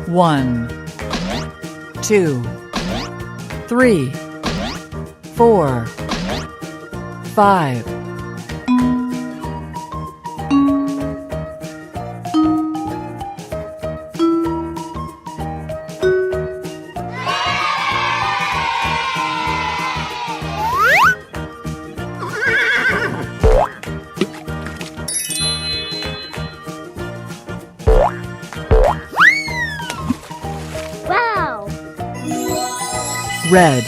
1, 2, 3, 4, 5. Wow! Red.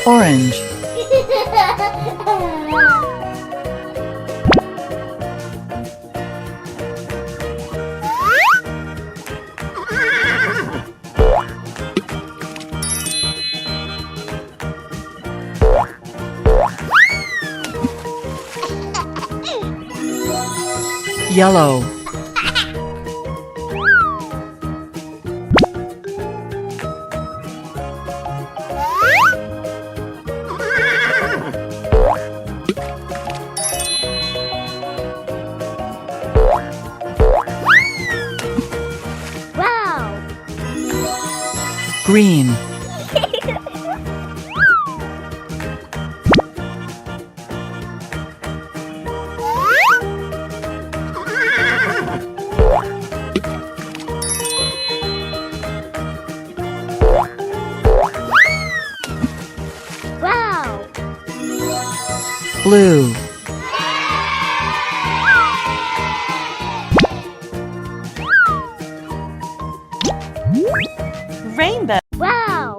Orange. Yellow. Wow! Green. Wow! Blue. Rainbow. Wow!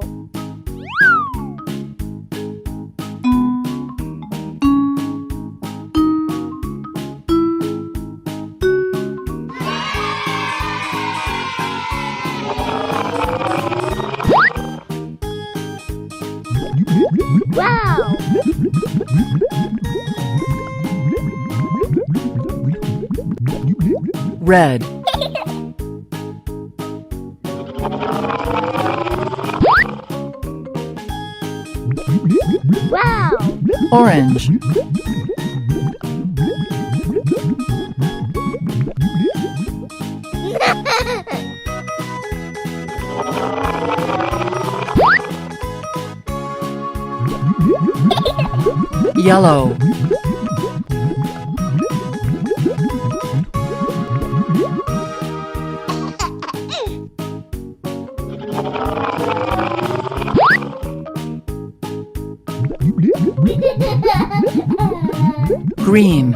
Wow! Red. Wow! Orange. Yellow. Green.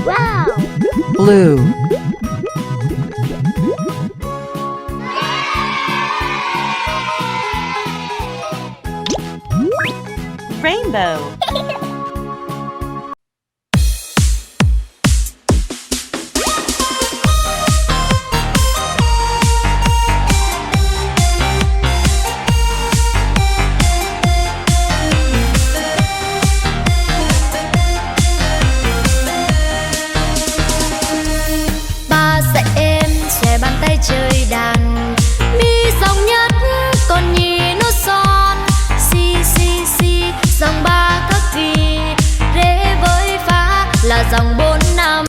Wow! Blue. Rainbow. Ba dạy em xòe bàn tay chơi đàn, mi dòng nhất còn nhì nốt son, si si si dòng ba các kỳ, rê với phá là dòng bố.